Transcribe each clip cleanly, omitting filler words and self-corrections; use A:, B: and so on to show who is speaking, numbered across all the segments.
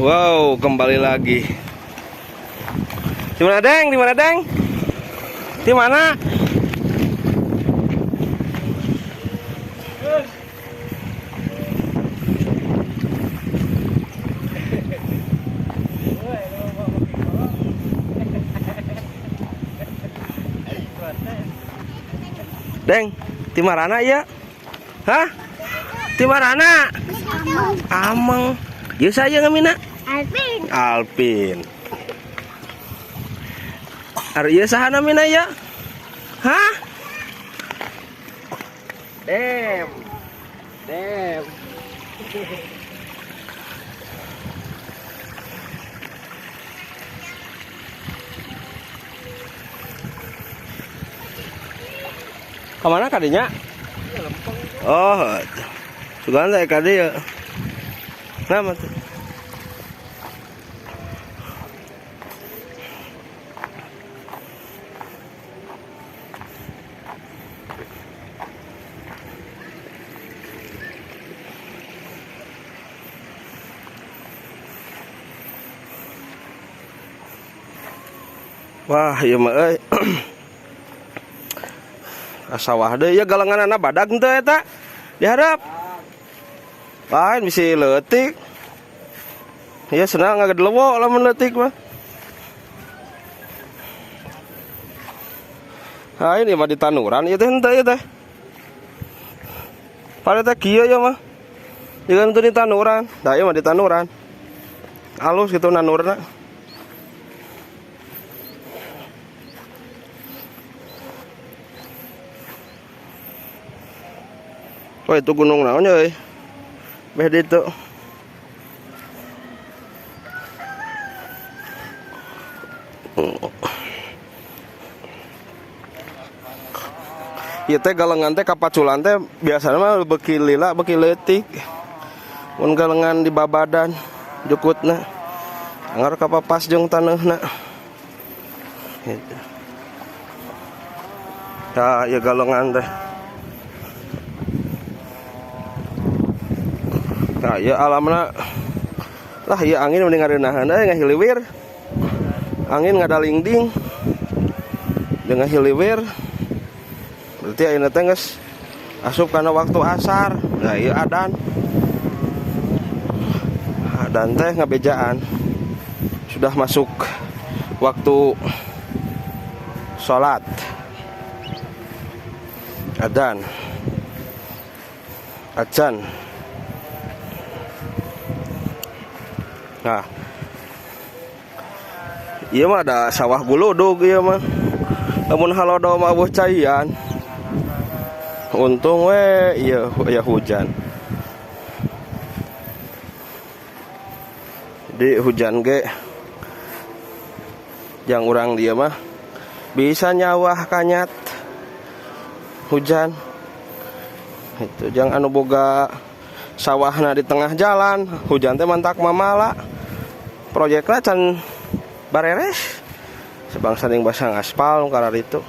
A: Wow, kembali lagi. Di mana, Deng? Di mana, Deng? Di mana? Deng, di mana ya? Hah? Di mana? Amang. Ya saya ngamina.
B: Alvin.
A: Alvin. Arya sahana mina ya? Hah? Dem. Dem. Kemana kadinya? Oh, sugan saya kadi ya. Nama tuh. Wah, iya mah euy. Sawah deui ya galenganana badag henteu eta. Diharap. Lain bisi leutik. Ya senang ngagedlewo lamun leutik mah. Ah ini mah di tanuran ieu teh henteu ieu teh. Pada teh kieu ya mah. Jeung henteu di tanuran. Da ieu mah di tanuran. Alus gitu nanurna. Oh itu gunung naon ya? Beh ditu. Ieu teh galengan teh kapaculan teh biasana mah beuki lila beuki leutik. Mun galengan di babadan jukutna. Anggar kapapas jeung taneuna. Gitu. Tah ieu galengan teh. Nah, ya alamna lah ya angin mending ngareunahan ngahiliwir. Angin ngadalingding. Dengan hiliwir. Berarti ayeuna teh geus asup kana waktu asar. Nah, ieu adan. Adan teh ngabejaan. Sudah masuk waktu salat. Adan. Adzan. Nah, iya mah ada sawah guludug iya mah. Lamun halodo mah eueuh caian. Untung we iya ya hujan. Di hujan ge jang urang dia mah bisa nyawah kanyat hujan. Itu jang anu boga sawahna di tengah jalan, hujan teh mantak mamala. Proyekna can bareres. Sebangsa ning basang aspal karar itu.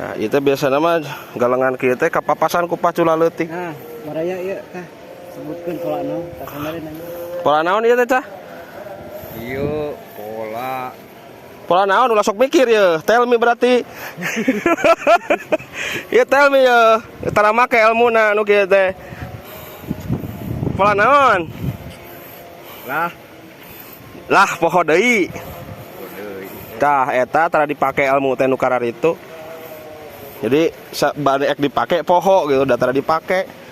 A: Nah, itu biasana mah galengan kieu teh kapapasan ku pacula leutik.
C: Nah, maraya ieu tah sebutkeun pola naon tah kamari nanya.
A: Pola naon ieu teh tah?
C: Ieu
A: Pola naon ulah sok mikir ya. Tell me berarti. Ya tell me ya. Tara make ilmuna nu kieu teh. Pola naon? Lah poho deui. Tah eta tara dipake ilmu teh nu karar itu. Jadi bade ek dipake poho gitu udah tara dipake.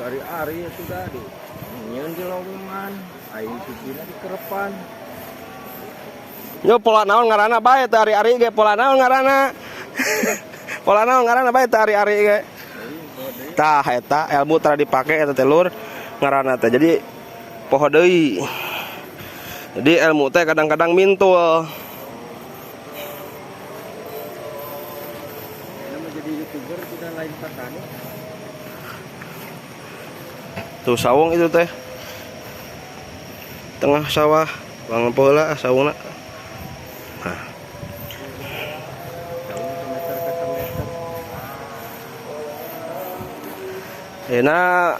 C: Ari-ari itu tadi. Nyeun di lowongan, aing pipina di kerepan.
A: Yo pola naon ngaranna bae teh ari-ari ge pola naon ngaranna. Pola naon ngaranna bae teh ari-ari ge. Tah eta ilmu tara dipake eta teh lur ngaranna teh. Jadi poho deui. Jadi ilmu teh kadang-kadang mintul.
C: Nama jadi YouTuber sudah lain petani.
A: Tuh sawung itu teh. Tengah sawah, bang pola sawungna. Nah. Enak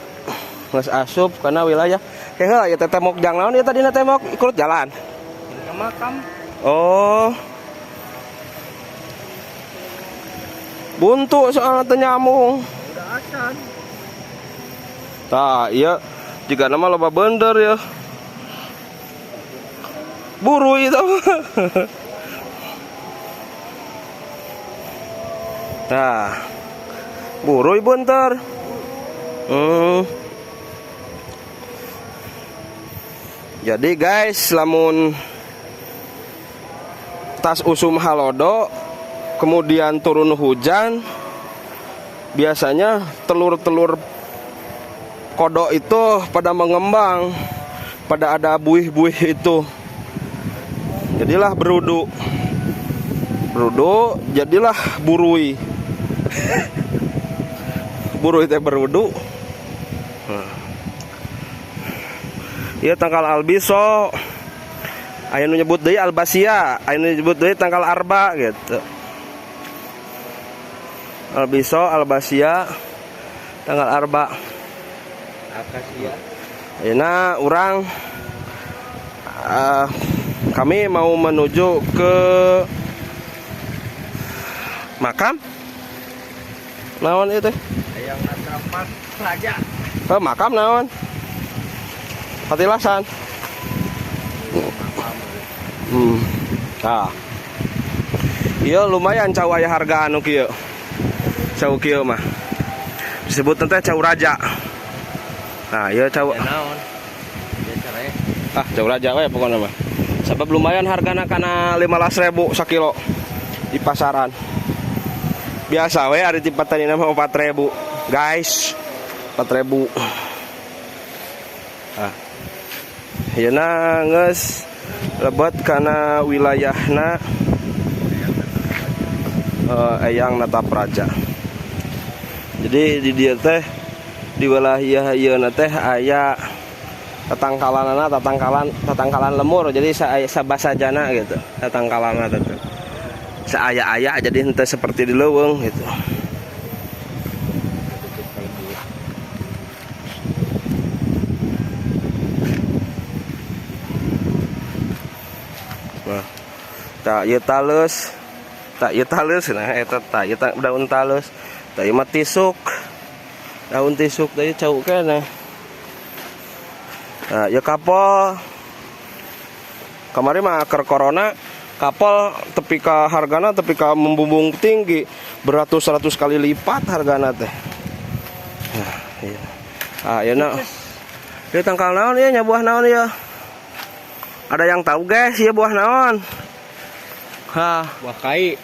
A: nges asup karena wilayah kayak ya temok jang naon ya tadi na temok ikut jalan.
C: Ke makam.
A: Oh. Buntu soalnya teu nyamung.
C: Udah acan.
A: Tah, iya jika nama loba bener ya. Buru itu. Nah, buru bentar. Jadi guys, lamun tas usum halodo, kemudian turun hujan, biasanya telur-telur kodok itu pada mengembang, pada ada buih-buih itu. Jadilah berudu, jadilah burui. Burui teh berudu. Iya tanggal albiso, aya nu nyebut deui albasia, aya nu nyebut deui tanggal arba gitu. Albiso, albasia, tanggal arba.
C: Akasia.
A: Ayeuna urang kami mau menuju ke makam. Naon itu?
C: Yang natamat raja.
A: Ke makam naon? Patilasan. Nah. Iya lumayan cau aya harga anu kieu. Cau kieu mah. Disebut teh cau raja. Nah, ieu cau.
C: Naon? Biasa we.
A: Cau raja we pokona mah. Sebab lumayan hargana kana 15.000 sakilo di pasaran. Biasa we ari tipat tadi mah 4.000. Guys, 4.000. Ayeuna geus lebet kana wilayahna Eyang Natap Raja. Jadi di dieu teh di wilayah ieu teh aya tatangkalan lemur. Jadi sabasajana gitu. Tatangkalanna teh. Saaya-aya jadi henteu seperti di leuweung gitu. Nah, tak ieu talus, nah eta tah ieu daun talus, tah ieu mah tisuk. Daun tisuk teh cau keneh. Nah, ieu kapol. Kamari mah keur corona, kapol tepi ka hargana tepi ka membumbung tinggi, beratus-ratus kali lipat hargana teh. Nah, iya. Ayeuna. Ieu tangkal naon ieu nya buah naon ieu? Ada yang tahu guys, ya buah naon?
C: Buah kai.